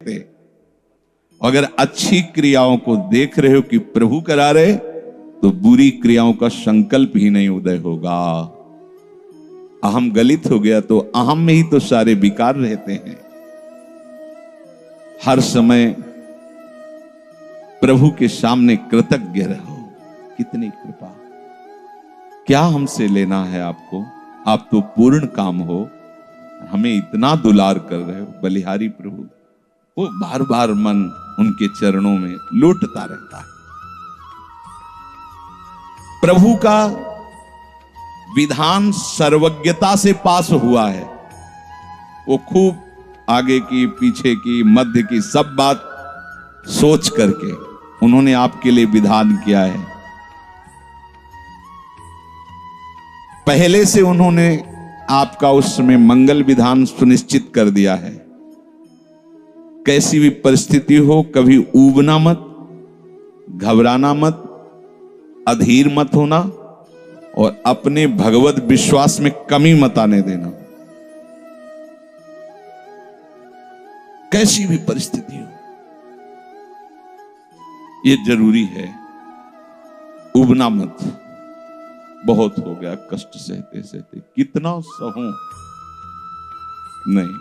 सकते। अगर अच्छी क्रियाओं को देख रहे हो कि प्रभु करा रहे, तो बुरी क्रियाओं का संकल्प ही नहीं उदय होगा। अहम गलित हो गया तो अहम में ही तो सारे विकार रहते हैं। हर समय प्रभु के सामने कृतज्ञ रहो। कितनी कृपा, क्या हमसे लेना है आपको? आप तो पूर्ण काम हो, हमें इतना दुलार कर रहे हो। बलिहारी प्रभु, वो बार बार मन उनके चरणों में लौटता रहता है। प्रभु का विधान सर्वज्ञता से पास हुआ है। वो खूब आगे की, पीछे की, मध्य की सब बात सोच करके उन्होंने आपके लिए विधान किया है। पहले से उन्होंने आपका उसमें मंगल विधान सुनिश्चित कर दिया है। कैसी भी परिस्थिति हो, कभी ऊबना मत, घबराना मत, अधीर मत होना, और अपने भगवत विश्वास में कमी मत आने देना। कैसी भी परिस्थिति हो, ये जरूरी है। उबना मत। बहुत हो गया कष्ट सहते सहते, कितना सहूं। नहीं,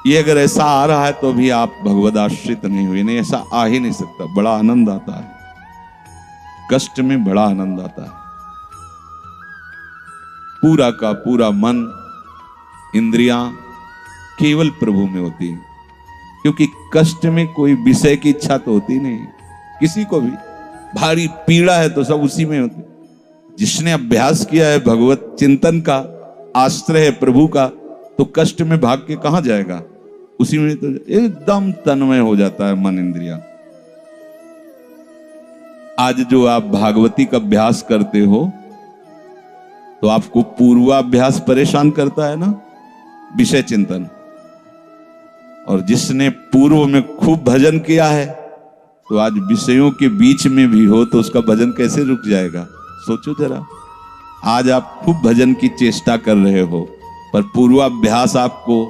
ये अगर ऐसा आ रहा है तो भी आप भगवद आश्रित नहीं हुए। नहीं, ऐसा आ ही नहीं सकता। बड़ा आनंद आता है कष्ट में, बड़ा आनंद आता है। पूरा का पूरा मन, इंद्रियां केवल प्रभु में होती है, क्योंकि कष्ट में कोई विषय की इच्छा तो होती नहीं किसी को भी। भारी पीड़ा है तो सब उसी में होती। जिसने अभ्यास किया है भगवत चिंतन का, आश्रय है प्रभु का, तो कष्ट में भाग के कहां जाएगा? उसी में तो एकदम तन्मय हो जाता है मन, इंद्रिया। आज जो आप भागवती का अभ्यास करते हो, तो आपको पूर्वाभ्यास परेशान करता है ना, विषय चिंतन। और जिसने पूर्व में खूब भजन किया है, तो आज विषयों के बीच में भी हो तो उसका भजन कैसे रुक जाएगा? सोचो जरा। आज आप खूब भजन की चेष्टा कर रहे हो, पर पूर्वाभ्यास आपको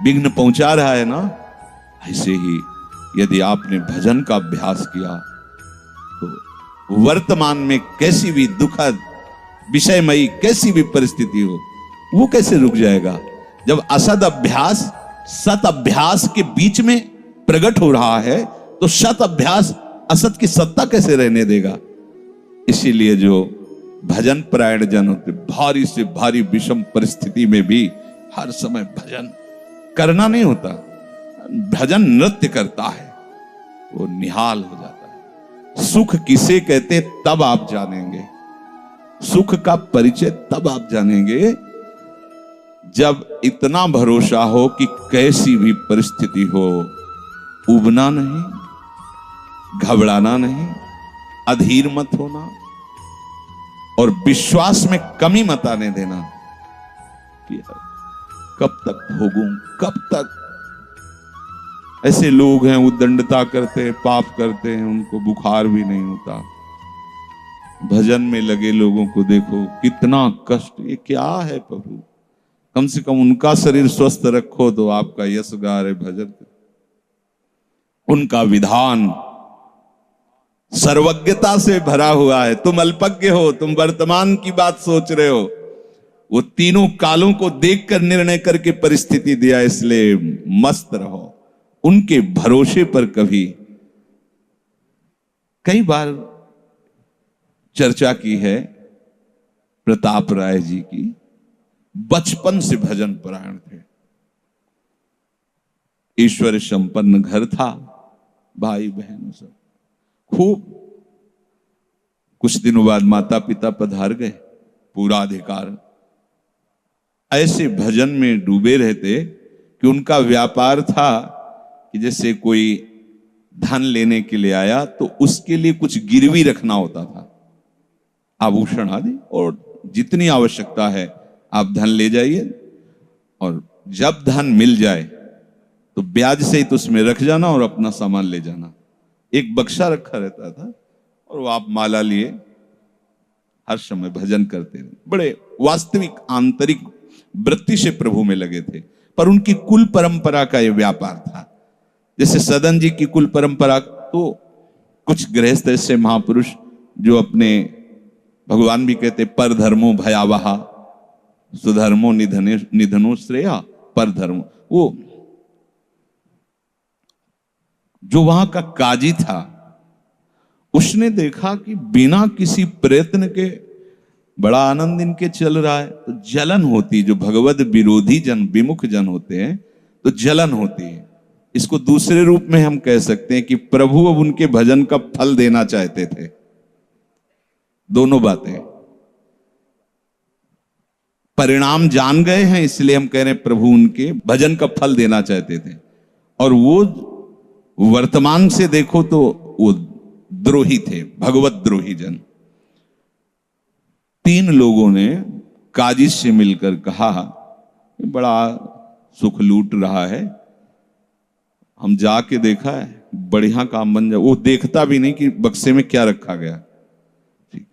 विघ्न पहुंचा रहा है ना। ऐसे ही यदि आपने भजन का अभ्यास किया, तो वर्तमान में कैसी भी दुखद, विषयमयी कैसी भी परिस्थिति हो, वो कैसे रुक जाएगा? जब असद अभ्यास सत अभ्यास के बीच में प्रकट हो रहा है, तो सत अभ्यास असत की सत्ता कैसे रहने देगा? इसीलिए जो भजन परायण जन होते, भारी से भारी विषम परिस्थिति में भी हर समय भजन करना नहीं होता, भजन नृत्य करता है, वो निहाल हो जाता है। सुख किसे कहते तब आप जानेंगे। सुख का परिचय तब आप जानेंगे जब इतना भरोसा हो कि कैसी भी परिस्थिति हो, उबना नहीं, घबराना नहीं, अधीर मत होना, और विश्वास में कमी मत आने देना कि कब तक भोगूं, कब तक। ऐसे लोग हैं उद्दंडता करते हैं, पाप करते हैं, उनको बुखार भी नहीं होता। भजन में लगे लोगों को देखो, कितना कष्ट। ये क्या है प्रभु? कम से कम उनका शरीर स्वस्थ रखो तो आपका यश गा रहे भजन। उनका विधान सर्वज्ञता से भरा हुआ है। तुम अल्पज्ञ हो, तुम वर्तमान की बात सोच रहे हो। वो तीनों कालों को देखकर निर्णय करके परिस्थिति दिया, इसलिए मस्त रहो उनके भरोसे पर। कभी कई बार चर्चा की है प्रताप राय जी की। बचपन से भजन परायण थे, ईश्वर संपन्न घर था, भाई बहन सब खूब। कुछ दिनों बाद माता पिता पधार गए, पूरा अधिकार। ऐसे भजन में डूबे रहते कि उनका व्यापार था कि जैसे कोई धन लेने के लिए आया तो उसके लिए कुछ गिरवी रखना होता था, आभूषण आदि, और जितनी आवश्यकता है आप धन ले जाइए, और जब धन मिल जाए तो ब्याज सहित उसमें रख जाना और अपना सामान ले जाना। एक बक्सा रखा रहता था और वो आप माला लिए हर समय भजन करते रहे। बड़े वास्तविक आंतरिक वृत्ति से प्रभु में लगे थे। पर उनकी कुल परंपरा का यह व्यापार था। जैसे सदन जी की कुल परंपरा, तो कुछ गृहस्थ ऐसे महापुरुष जो अपने, भगवान भी कहते पर धर्मो भयावह सुधर्मो निधनो श्रेया, पर धर्म, वो जो वहां का काजी था उसने देखा कि बिना किसी प्रयत्न के बड़ा आनंद इनके चल रहा है, तो जलन होती, जो भगवत विरोधी जन, विमुख जन होते हैं तो जलन होती है। इसको दूसरे रूप में हम कह सकते हैं कि प्रभु अब उनके भजन का फल देना चाहते थे। दोनों बातें, परिणाम जान गए हैं इसलिए हम कह रहे हैं प्रभु उनके भजन का फल देना चाहते थे, और वो वर्तमान से देखो तो वो द्रोही थे, भगवत द्रोही जन। 3 लोगों ने काजी से मिलकर कहा बड़ा सुख लूट रहा है, हम जाके देखा है, बढ़िया काम बन जाए। वो देखता भी नहीं कि बक्से में क्या रखा गया। ठीक,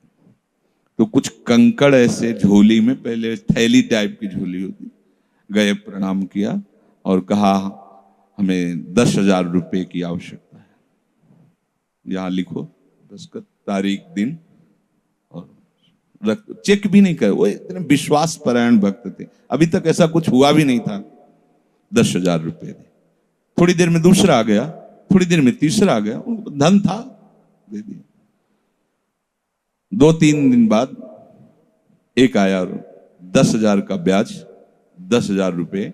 तो कुछ कंकड़ ऐसे झोली में, पहले थैली टाइप की झोली होती, गए प्रणाम किया और कहा हमें 10,000 रुपए की आवश्यकता है, यहां लिखो दस्तखत, तारीख, दिन, और चेक भी नहीं करे। वो इतने विश्वास परायण भक्त थे, अभी तक ऐसा कुछ हुआ भी नहीं था। 10,000 रुपए दे। थोड़ी देर में दूसरा आ गया, थोड़ी देर में तीसरा आ गया, उनको धन था, दे दिया। 2-3 दिन बाद एक आया और 10,000 का ब्याज, 10,000 रुपए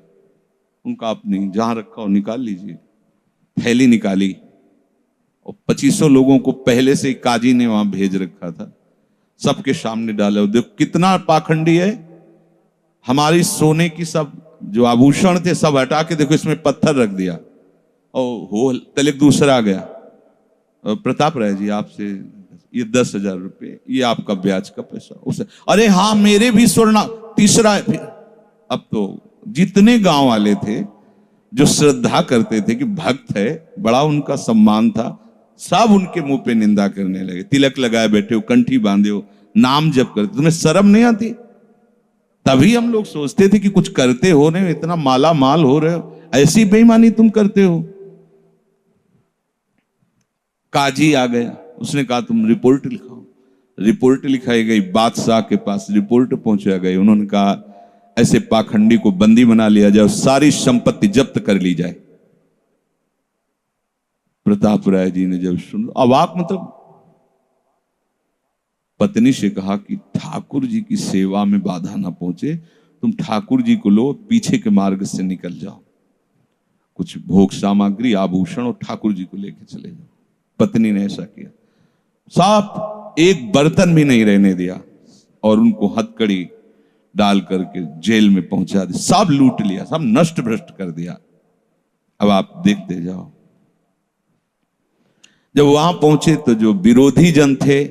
उनका, अपनी जहां रखा हो निकाल लीजिए। थैली निकाली और 2500 लोगों को पहले से काजी ने वहां भेज रखा था, सबके सामने डाला। देखो कितना पाखंडी है, हमारी सोने की सब जो आभूषण थे सब हटा के देखो इसमें पत्थर रख दिया। और हो तले दूसरा आ गया, प्रताप राय जी आपसे ये 10,000 रुपए, ये आपका ब्याज का पैसा। उसे अरे हाँ मेरे भी स्वर्ण, तीसरा है। फिर अब तो जितने गांव वाले थे जो श्रद्धा करते थे कि भक्त है, बड़ा उनका सम्मान था, सब उनके मुंह पे निंदा करने लगे। तिलक लगाए बैठे हो, कंठी बांधे हो, नाम जप करते, तुम्हें शर्म नहीं आती? तभी हम लोग सोचते थे कि कुछ करते हो नहीं, इतना माला माल हो रहे हो, ऐसी बेईमानी तुम करते हो। काजी आ गया, उसने कहा तुम रिपोर्ट लिखाओ। रिपोर्ट लिखाई गई, बादशाह के पास रिपोर्ट पहुंचा गई। उन्होंने कहा ऐसे पाखंडी को बंदी बना लिया जाए, सारी संपत्ति जब्त कर ली जाए। प्रताप राय जी ने जब सुन, अवाक, मतलब पत्नी से कहा कि ठाकुर जी की सेवा में बाधा ना पहुंचे, तुम ठाकुर जी को लो, पीछे के मार्ग से निकल जाओ, कुछ भोग सामग्री आभूषण और ठाकुर जी को लेके चले जाओ। पत्नी ने ऐसा किया, साफ एक बर्तन भी नहीं रहने दिया और उनको हथकड़ी डाल करके जेल में पहुंचा दिया, सब लूट लिया, सब नष्ट भ्रष्ट कर दिया। अब आप देखते जाओ। जब वहां पहुंचे तो जो विरोधी जन थे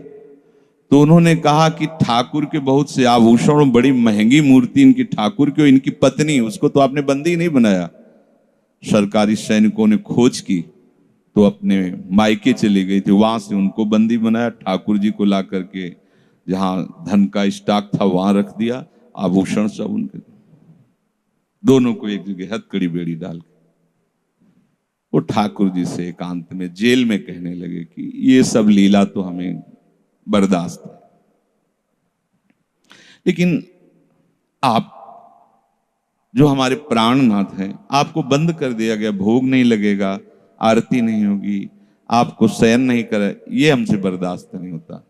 तो उन्होंने कहा कि ठाकुर के बहुत से आभूषण, बड़ी महंगी मूर्ति इनकी ठाकुर की, इनकी पत्नी, उसको तो आपने बंदी नहीं बनाया। सरकारी सैनिकों ने खोज की तो अपने मायके चली गई थी, वहां से उनको बंदी बनाया, ठाकुर जी को ला करके जहां धन का स्टॉक था वहां रख दिया, आभूषण सब उनके, दोनों को एक जगह हथकड़ी बेड़ी डाल के वो ठाकुर जी से एकांत में जेल में कहने लगे कि ये सब लीला तो हमें बर्दाश्त है, लेकिन आप जो हमारे प्राणनाथ हैं, आपको बंद कर दिया गया, भोग नहीं लगेगा, आरती नहीं होगी, आपको शयन नहीं करे, ये हमसे बर्दाश्त नहीं होता।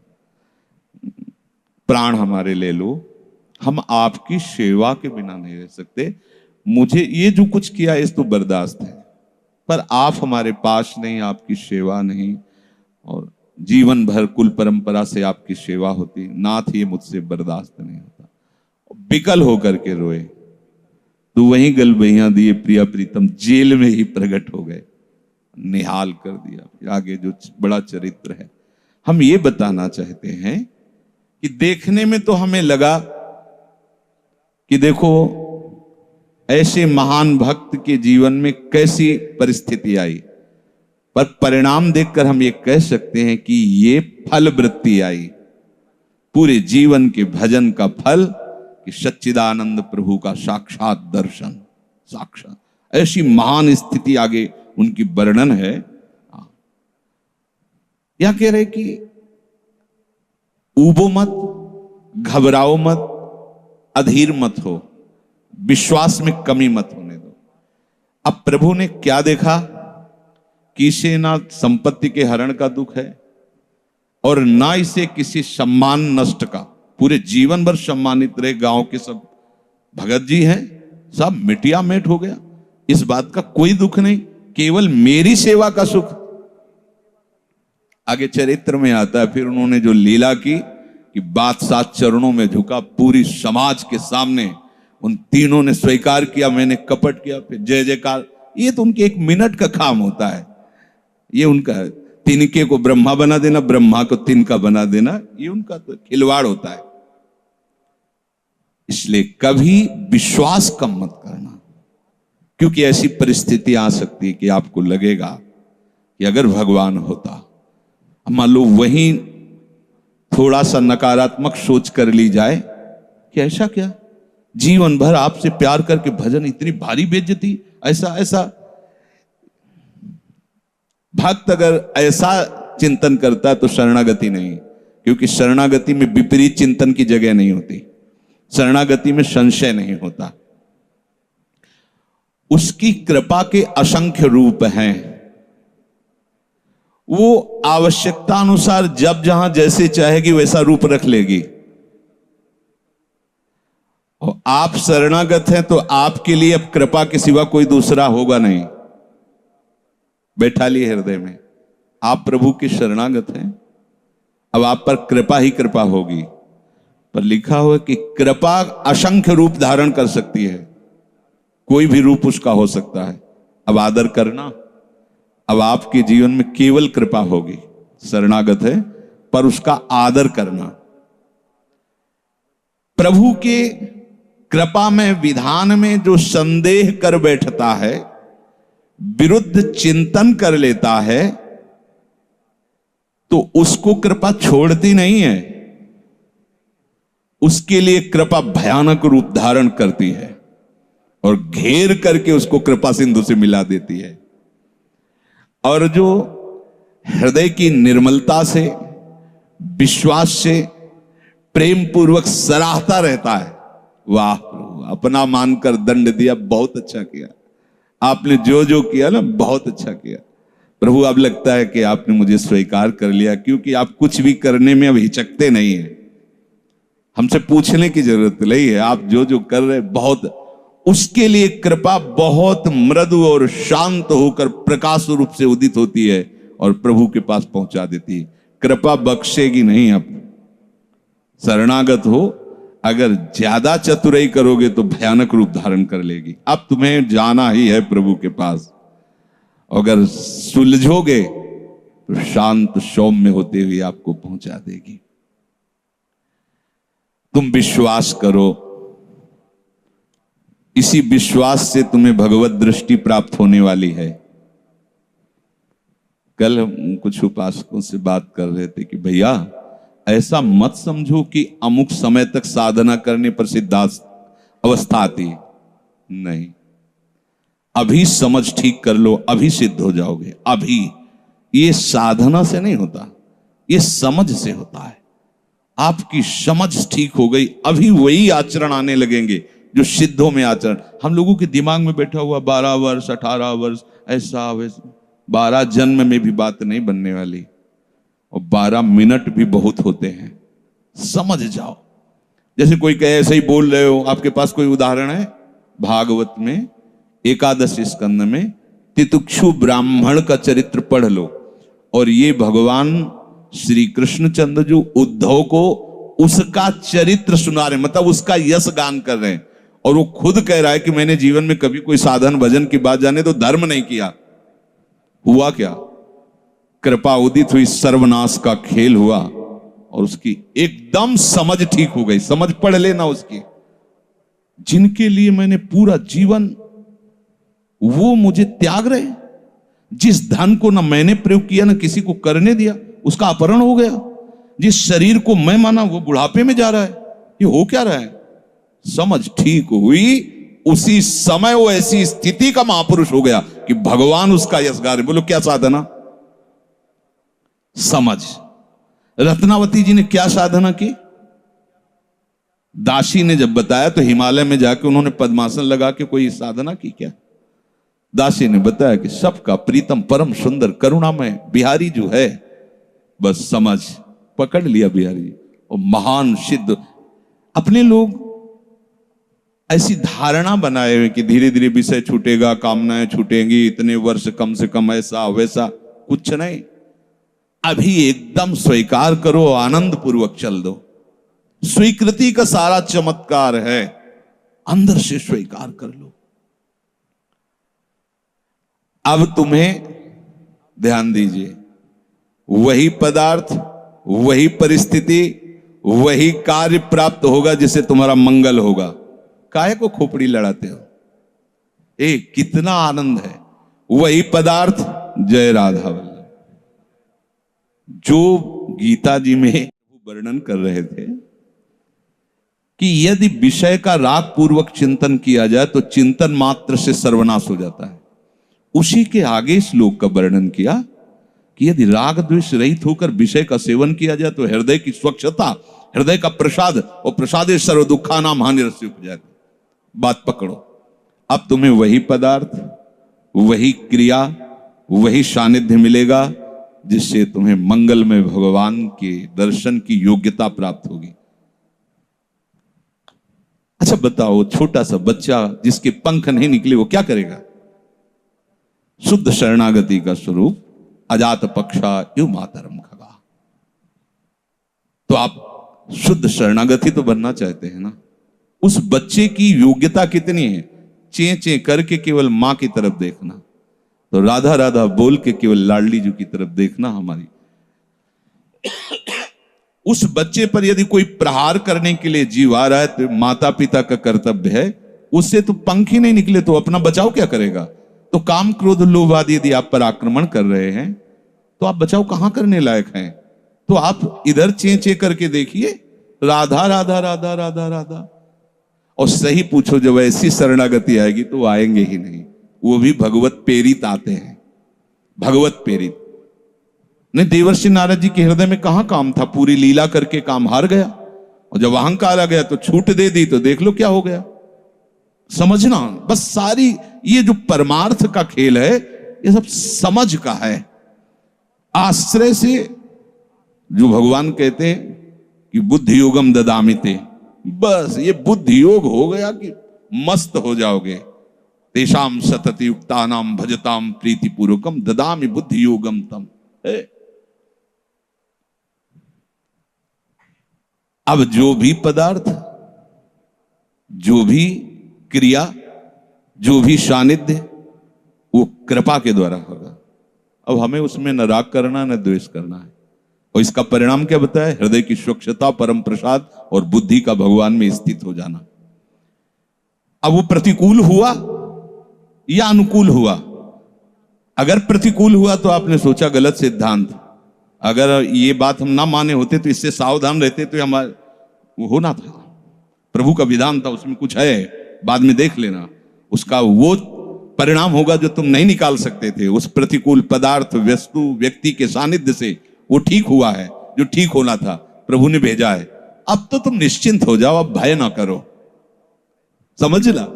प्राण हमारे ले लो, हम आपकी सेवा के बिना नहीं रह सकते। मुझे ये जो कुछ किया इस तो बर्दाश्त है, पर आप हमारे पास नहीं, आपकी सेवा नहीं, और जीवन भर कुल परंपरा से आपकी सेवा होती, नाथ ये मुझसे बर्दाश्त नहीं होता। विकल होकर के रोए, तो वहीं गलबैया दिए प्रिया प्रीतम जेल में ही प्रकट हो गए, निहाल कर दिया। फिर आगे जो बड़ा चरित्र है, हम ये बताना चाहते हैं कि देखने में तो हमें लगा कि देखो ऐसे महान भक्त के जीवन में कैसी परिस्थिति आई, पर परिणाम देखकर हम ये कह सकते हैं कि ये फल वृत्ति आई, पूरे जीवन के भजन का फल कि सच्चिदानंद प्रभु का साक्षात दर्शन, साक्षात ऐसी महान स्थिति आगे उनकी वर्णन है। या कह रहे कि ऊबो मत, घबराओ मत, अधीर मत हो, विश्वास में कमी मत होने दो। अब प्रभु ने क्या देखा कि इसे ना संपत्ति के हरण का दुख है और ना इसे किसी सम्मान नष्ट का, पूरे जीवन भर सम्मानित रहे, गांव के सब भगत जी हैं, सब मिटिया मेट हो गया, इस बात का कोई दुख नहीं, केवल मेरी सेवा का सुख। आगे चरित्र में आता है फिर उन्होंने जो लीला की कि बादशाह चरणों में झुका, पूरी समाज के सामने उन तीनों ने स्वीकार किया मैंने कपट किया, फिर जय जयकार। ये तो उनके 1 मिनट का काम होता है, ये उनका तिनके को ब्रह्मा बना देना, ब्रह्मा को तिनका बना देना, ये उनका तो खिलवाड़ होता है। इसलिए कभी विश्वास कम मत करना, क्योंकि ऐसी परिस्थिति आ सकती है कि आपको लगेगा कि अगर भगवान होता, मान लो वहीं थोड़ा सा नकारात्मक सोच कर ली जाए कि ऐसा क्या, जीवन भर आपसे प्यार करके भजन, इतनी भारी बेइज्जती, ऐसा ऐसा। भक्त अगर ऐसा चिंतन करता है तो शरणागति नहीं, क्योंकि शरणागति में विपरीत चिंतन की जगह नहीं होती, शरणागति में संशय नहीं होता। उसकी कृपा के असंख्य रूप हैं, वो आवश्यकता अनुसार जब जहां जैसे चाहेगी वैसा रूप रख लेगी। और आप शरणागत हैं तो आपके लिए अब कृपा के सिवा कोई दूसरा होगा नहीं। बैठा लिए हृदय में, आप प्रभु के शरणागत हैं, अब आप पर कृपा ही कृपा होगी। पर लिखा हुआ कि कृपा असंख्य रूप धारण कर सकती है, कोई भी रूप उसका हो सकता है। अब आदर करना, अब आपके जीवन में केवल कृपा होगी, शरणागत है पर उसका आदर करना। प्रभु के कृपा में, विधान में जो संदेह कर बैठता है, विरुद्ध चिंतन कर लेता है, तो उसको कृपा छोड़ती नहीं है, उसके लिए कृपा भयानक रूप धारण करती है और घेर करके उसको कृपा सिंधु से मिला देती है। और जो हृदय की निर्मलता से, विश्वास से, प्रेम पूर्वक सराहता रहता है, वाह प्रभु अपना मानकर दंड दिया, बहुत अच्छा किया, आपने जो जो किया ना बहुत अच्छा किया प्रभु। अब लगता है कि आपने मुझे स्वीकार कर लिया, क्योंकि आप कुछ भी करने में अब हिचकते नहीं है, हमसे पूछने की जरूरत नहीं है, आप जो जो कर रहे बहुत। उसके लिए कृपा बहुत मृदु और शांत होकर प्रकाश रूप से उदित होती है और प्रभु के पास पहुंचा देती है। कृपा बख्शेगी नहीं। आप शरणागत हो, अगर ज्यादा चतुराई करोगे तो भयानक रूप धारण कर लेगी। अब तुम्हें जाना ही है प्रभु के पास, अगर सुलझोगे तो शांत सौम्य होते हुए आपको पहुंचा देगी। तुम विश्वास करो, इसी विश्वास से तुम्हें भगवत दृष्टि प्राप्त होने वाली है। कल हम कुछ उपासकों से बात कर रहे थे कि भैया ऐसा मत समझो कि अमुक समय तक साधना करने पर सिद्धार्थ अवस्था आती है, नहीं, अभी समझ ठीक कर लो, अभी सिद्ध हो जाओगे। अभी ये साधना से नहीं होता, ये समझ से होता है। आपकी समझ ठीक हो गई, अभी वही आचरण आने लगेंगे जो सिद्धों में आचरण। हम लोगों के दिमाग में बैठा हुआ 12 वर्ष 18 वर्ष ऐसा वैसा, 12 जन्म में भी बात नहीं बनने वाली, और 12 मिनट भी बहुत होते हैं। समझ जाओ, जैसे कोई कहे ऐसे ही बोल रहे हो। आपके पास कोई उदाहरण है? भागवत में 11 स्कंद में तितिक्षु ब्राह्मण का चरित्र पढ़ लो, और ये भगवान श्री कृष्णचंद्र जो उद्धव को उसका चरित्र सुना रहे, मतलब उसका यश गान कर रहे हैं। और वो खुद कह रहा है कि मैंने जीवन में कभी कोई साधन भजन की बात जाने तो धर्म नहीं किया। हुआ क्या? कृपा उदित हुई, सर्वनाश का खेल हुआ, और उसकी एकदम समझ ठीक हो गई। समझ पढ़ लेना उसकी। जिनके लिए मैंने पूरा जीवन, वो मुझे त्याग रहे। जिस धन को ना मैंने प्रयोग किया ना किसी को करने दिया, उसका अपहरण हो गया। जिस शरीर को मैं माना वो बुढ़ापे में जा रहा है। ये हो क्या रहा है? समझ ठीक हुई, उसी समय वो ऐसी स्थिति का महापुरुष हो गया कि भगवान उसका यशगार है। बोलो क्या साधना? समझ। रत्नावती जी ने क्या साधना की? दासी ने जब बताया तो हिमालय में जाके उन्होंने पद्मासन लगा के कोई साधना की क्या? दासी ने बताया कि सबका प्रीतम परम सुंदर करुणामय बिहारी जो है, बस समझ पकड़ लिया बिहारी। और महान सिद्ध। अपने लोग ऐसी धारणा बनाए हुए कि धीरे धीरे विषय छूटेगा, कामनाएं छूटेंगी, इतने वर्ष कम से कम, ऐसा वैसा, कुछ नहीं। अभी एकदम स्वीकार करो, आनंद पूर्वक चल दो। स्वीकृति का सारा चमत्कार है, अंदर से स्वीकार कर लो। अब तुम्हें ध्यान दीजिए, वही पदार्थ, वही परिस्थिति, वही कार्य प्राप्त होगा जिससे तुम्हारा मंगल होगा। काहे को खोपड़ी लड़ाते हो? कितना आनंद है। वही पदार्थ, जय राधा वल्लभ। जो गीता जी में वर्णन कर रहे थे कि यदि विषय का राग पूर्वक चिंतन किया जाए तो चिंतन मात्र से सर्वनाश हो जाता है। उसी के आगे श्लोक का वर्णन किया कि यदि राग द्वेष रहित होकर विषय का सेवन किया जाए तो हृदय की स्वच्छता, हृदय का प्रसाद, और प्रसादे सर्व दुखा नाम हानिरस्य उपजाति। बात पकड़ो। अब तुम्हें वही पदार्थ, वही क्रिया, वही सानिध्य मिलेगा जिससे तुम्हें मंगल में भगवान के दर्शन की योग्यता प्राप्त होगी। अच्छा बताओ, छोटा सा बच्चा जिसके पंख नहीं निकले वो क्या करेगा? शुद्ध शरणागति का स्वरूप अजात पक्षा यु मातरम खगा। तो आप शुद्ध शरणागति तो बनना चाहते हैं ना? उस बच्चे की योग्यता कितनी है? चे चे करके केवल मां की तरफ देखना, तो राधा राधा बोल के केवल लाडली जी की तरफ देखना हमारी। उस बच्चे पर यदि कोई प्रहार करने के लिए जीव आ रहा है तो माता पिता का कर्तव्य है, उससे तो पंख ही नहीं निकले तो अपना बचाव क्या करेगा? तो काम क्रोध लोभ आदि यदि आप पर आक्रमण कर रहे हैं तो आप बचाव कहां करने लायक हैं? तो आप इधर चे चे करके देखिए, राधा राधा राधा राधा राधा। और सही पूछो, जब ऐसी शरणागति आएगी तो आएंगे ही नहीं। वो भी भगवत प्रेरित आते हैं, भगवत प्रेरित। नहीं, देवर्षि नारद जी के हृदय में कहां काम था? पूरी लीला करके काम हार गया, और जब अहंकार आ गया तो छूट दे दी, तो देख लो क्या हो गया। समझना बस, सारी ये जो परमार्थ का खेल है ये सब समझ का है। आश्रय से जो भगवान कहते हैं कि बुद्धि योगम ददामिते, बस ये बुद्धि योग हो गया कि मस्त हो जाओगे। तेषाम सतति युक्तानाम भजताम प्रीति पूर्वकम ददामि बुद्धि योगम तम। अब जो भी पदार्थ, जो भी क्रिया, जो भी सानिध्य, वो कृपा के द्वारा होगा। अब हमें उसमें न राग करना न द्वेष करना है। और इसका परिणाम क्या बताया? हृदय की स्वच्छता, परम प्रसाद और बुद्धि का भगवान में स्थित हो जाना। अब वो प्रतिकूल हुआ या अनुकूल हुआ? अगर प्रतिकूल हुआ तो आपने सोचा गलत सिद्धांत। अगर ये बात हम ना माने होते तो इससे सावधान रहते तो हमारा वो होना था। प्रभु का विधान था, उसमें कुछ है, बाद में देख लेना। उसका वो परिणाम होगा जो तुम नहीं निकाल सकते थे। उस प्रतिकूल पदार्थ, वस्तु, व्यक्ति के सानिध्य से वो ठीक हुआ है जो ठीक होना था, प्रभु ने भेजा है। अब तो तुम निश्चिंत हो जाओ, अब भय ना करो। समझ ला,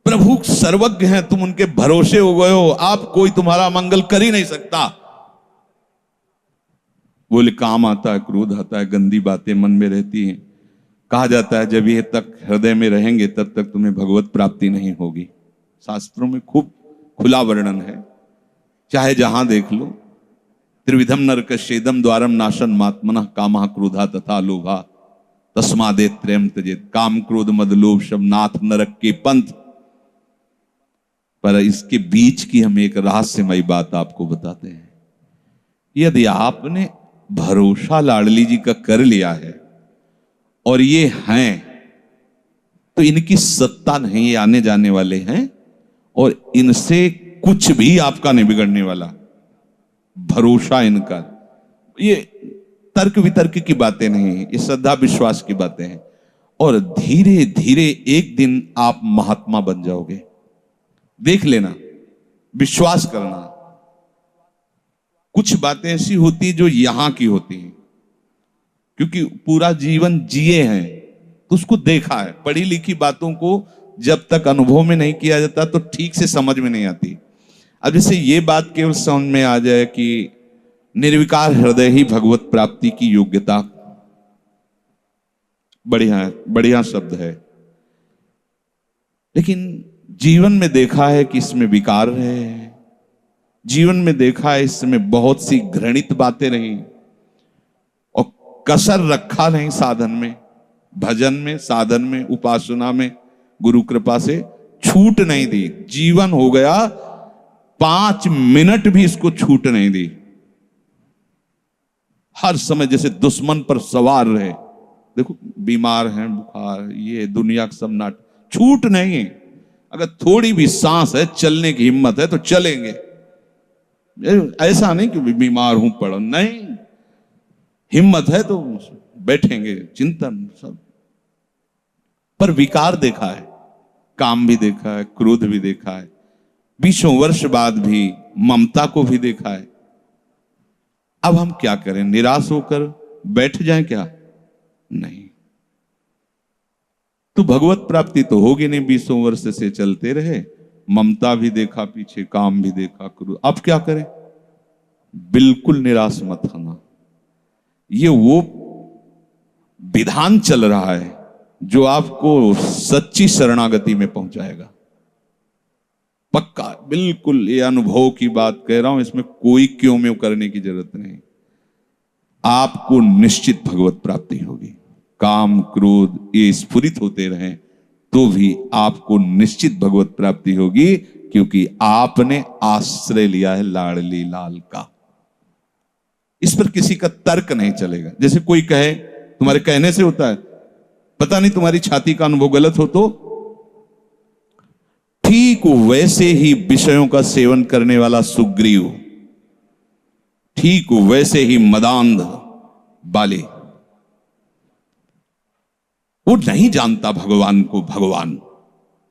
प्रभु सर्वज्ञ हैं, तुम उनके भरोसे हो गए हो, आप कोई तुम्हारा मंगल कर ही नहीं सकता। बोले काम आता है, क्रोध आता है, गंदी बातें मन में रहती हैं। कहा जाता है जब ये तक हृदय में रहेंगे तब तक तुम्हें भगवत प्राप्ति नहीं होगी। शास्त्रों में खूब खुला वर्णन है, चाहे जहां देख लो। त्रिविधम नरकस्येदम द्वारम नाशन मात्मनः कामः क्रोधा तथा लोभा तस्मादे त्रयम त्यजेत। काम क्रोध मद लोभ सब नाथ नरक के पंथ। पर इसके बीच की हम एक रहस्यमयी बात आपको बताते हैं। यदि आपने भरोसा लाडली जी का कर लिया है और ये हैं, तो इनकी सत्ता नहीं, ये आने जाने वाले हैं और इनसे कुछ भी आपका नहीं बिगड़ने वाला। भरोसा इनका, ये तर्क वितर्क की बातें नहीं, ये श्रद्धा विश्वास की बातें हैं। और धीरे धीरे एक दिन आप महात्मा बन जाओगे। देख लेना, विश्वास करना। कुछ बातें ऐसी होती जो यहां की होती हैं, क्योंकि पूरा जीवन जिए हैं तो उसको देखा है। पढ़ी लिखी बातों को जब तक अनुभव में नहीं किया जाता तो ठीक से समझ में नहीं आती। अब जैसे ये बात केवल समझ में आ जाए कि निर्विकार हृदय ही भगवत प्राप्ति की योग्यता, बढ़िया बढ़िया शब्द है, लेकिन जीवन में देखा है कि इसमें विकार है, जीवन में देखा है इसमें बहुत सी घृणित बातें रही और कसर रखा नहीं साधन में, भजन में, साधन में, उपासना में, गुरु कृपा से छूट नहीं दी। जीवन हो गया 5 मिनट भी इसको छूट नहीं दी। हर समय जैसे दुश्मन पर सवार रहे। देखो बीमार हैं, बुखार, ये दुनिया का सब नाट, छूट नहीं है। अगर थोड़ी भी सांस है, चलने की हिम्मत है तो चलेंगे। ऐसा नहीं कि बीमार हूं पड़ा, नहीं, हिम्मत है तो बैठेंगे, चिंतन सब। पर विकार देखा है, काम भी देखा है, क्रोध भी देखा है, 20 वर्ष बाद भी ममता को भी देखा है। अब हम क्या करें? निराश होकर बैठ जाएं क्या? नहीं। तो भगवत प्राप्ति तो होगी नहीं। 20 वर्ष से चलते रहे, ममता भी देखा पीछे, काम भी देखा, क्रोध। अब क्या करें? बिल्कुल निराश मत होना। ये वो विधान चल रहा है जो आपको सच्ची शरणागति में पहुंचाएगा। पक्का, बिल्कुल ये अनुभव की बात कह रहा हूं, इसमें कोई क्यों में करने की जरूरत नहीं। आपको निश्चित भगवत प्राप्ति होगी। काम क्रोध ये स्फुरित होते रहें तो भी आपको निश्चित भगवत प्राप्ति होगी, क्योंकि आपने आश्रय लिया है लाडली लाल का। इस पर किसी का तर्क नहीं चलेगा। जैसे कोई कहे, तुम्हारे कहने से होता है, पता नहीं तुम्हारी छाती का अनुभव गलत हो तो, ठीक वैसे ही विषयों का सेवन करने वाला सुग्रीव, ठीक वैसे ही मदांध बाली, वो नहीं जानता भगवान को। भगवान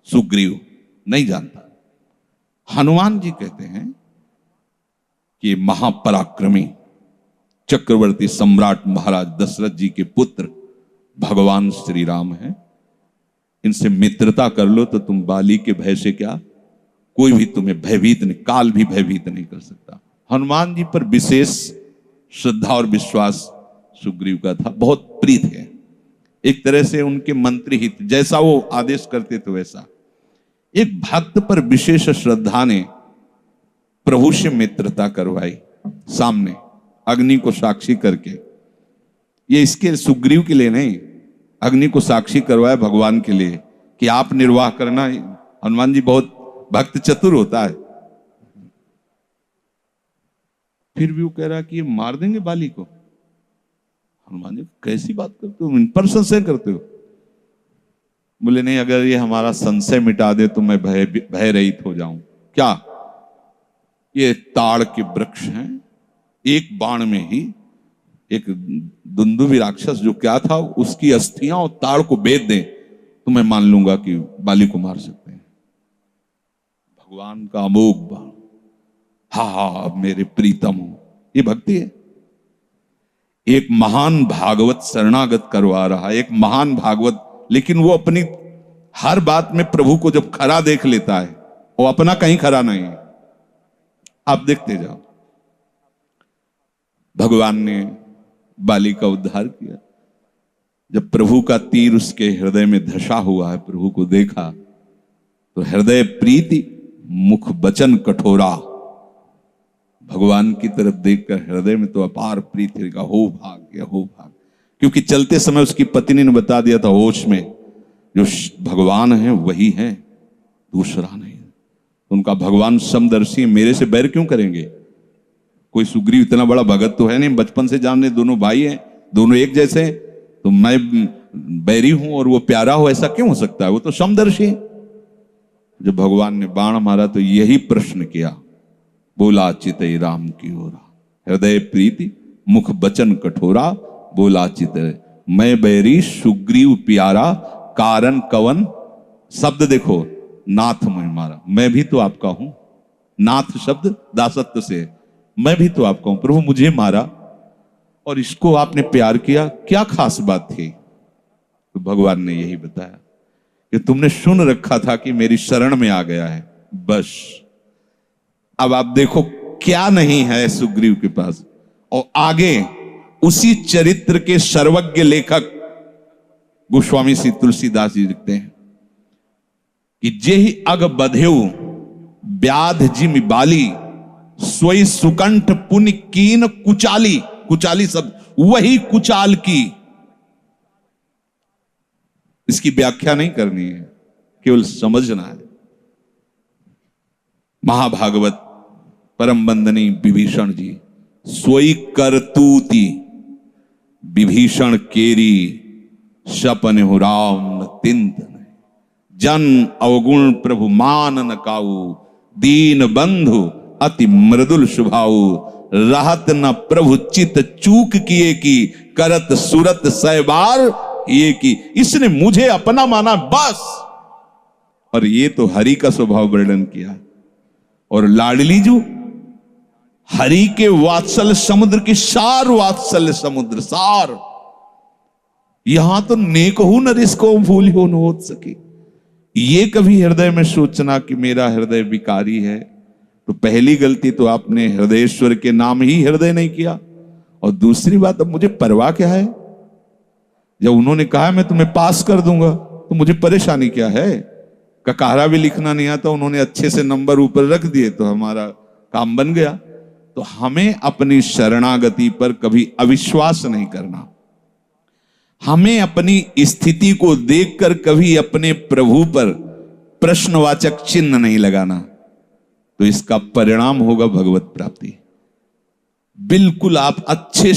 सुग्रीव नहीं जानता। हनुमान जी कहते हैं कि महापराक्रमी चक्रवर्ती सम्राट महाराज दशरथ जी के पुत्र भगवान श्री राम हैं। इनसे मित्रता कर लो तो तुम बाली के भय से क्या, कोई भी तुम्हें भयभीत नहीं, काल भी भयभीत नहीं कर सकता। हनुमान जी पर विशेष श्रद्धा और विश्वास सुग्रीव का था, बहुत प्रीत है। एक तरह से उनके मंत्री हित, जैसा वो आदेश करते थे वैसा। एक भक्त पर विशेष श्रद्धा ने प्रभु से मित्रता करवाई, सामने अग्नि को साक्षी करके। ये इसके सुग्रीव के लिए नहीं, अग्नि को साक्षी करवाया भगवान के लिए कि आप निर्वाह करना। हनुमान जी बहुत भक्त चतुर होता है। फिर भी वो कह रहा कि ये मार देंगे बाली को। हनुमान जी, कैसी बात करते हो, इन पर संशय करते हो? बोले नहीं, अगर ये हमारा संशय मिटा दे तो मैं भय रहित हो जाऊं। क्या? ये ताड़ के वृक्ष हैं, एक बाण में ही एक दुंदुभि राक्षस जो क्या था, उसकी अस्थियां और ताड़ को बेच दें तो मैं मान लूंगा कि बाली को मार सकते हैं। भगवान का अमोघ बाण, हा मेरे प्रीतम हो, ये भक्ति है। एक महान भागवत शरणागत करवा रहा है, एक महान भागवत, लेकिन वो अपनी हर बात में प्रभु को जब खरा देख लेता है, वो अपना कहीं खरा नहीं है। आप देखते जाओ, भगवान ने बाली का उद्धार किया। जब प्रभु का तीर उसके हृदय में धसा हुआ है, प्रभु को देखा तो हृदय प्रीति, मुख वचन कठोरा। भगवान की तरफ देखकर हृदय में तो अपार प्रीति का हो भाग्य, हो भाग्य। क्योंकि चलते समय उसकी पत्नी ने बता दिया था होश में, जो भगवान है वही है, दूसरा नहीं। उनका भगवान समदर्शी, मेरे से बैर क्यों करेंगे? कोई सुग्रीव इतना बड़ा भगत तो है नहीं, बचपन से जानने, दोनों भाई हैं, दोनों एक जैसे हैं, तो मैं बैरी हूं और वो प्यारा हो, ऐसा क्यों हो सकता है? वो तो समदर्शी है। जब भगवान ने बाण मारा तो यही प्रश्न किया, बोला चितई राम की ओरा, हृदय प्रीति मुख वचन कठोरा, बोला चितई मैं बैरी सुग्रीव प्यारा, कारण कवन शब्द देखो, नाथ मैं मारा, मैं भी तो आपका हूं। नाथ शब्द दासत्व से है, मैं भी तो आपका हूं, प्रभु मुझे मारा और इसको आपने प्यार किया, क्या खास बात थी? तो भगवान ने यही बताया कि तुमने सुन रखा था कि मेरी शरण में आ गया है, बस। अब आप देखो क्या नहीं है सुग्रीव के पास। और आगे उसी चरित्र के सर्वज्ञ लेखक गोस्वामी श्री तुलसीदास जी लिखते हैं कि जेहि अग बधेउ व्याध जिमि बाली, सोई सुकंठ पुनि कीन कुचाली। कुचाली शब्द, वही कुचाल की। इसकी व्याख्या नहीं करनी है, केवल समझना है। महाभागवत परम बंदनी विभीषण जी, सोई करतूती विभीषण केरी, सपन हो राम तिंत जन अवगुण प्रभु मान न काऊ, दीन बंधु अति मृदुल स्वभाव, रहत न प्रभु चित चूक किए की, करत सुरत सैबार ये की। इसने मुझे अपना माना बस। और ये तो हरि का स्वभाव वर्णन किया। और लाडली जो हरि के वात्सल्य समुद्र की सार, वात्सल्य समुद्र सार। यहां तो नेक हूं नरिस को भूल हो न हो सके। ये कभी हृदय में सोचना कि मेरा हृदय विकारी है, तो पहली गलती तो आपने हृदयेश्वर के नाम ही हृदय नहीं किया। और दूसरी बात, अब मुझे परवाह क्या है? जब उन्होंने कहा मैं तुम्हें पास कर दूंगा, तो मुझे परेशानी क्या है? ककारा भी लिखना नहीं आता, उन्होंने अच्छे से नंबर ऊपर रख दिए तो हमारा काम बन गया। तो हमें अपनी शरणागति पर कभी अविश्वास नहीं करना। हमें अपनी स्थिति को देखकर कभी अपने प्रभु पर प्रश्नवाचक चिन्ह नहीं लगाना, तो इसका परिणाम होगा भगवत प्राप्ति। बिल्कुल आप अच्छे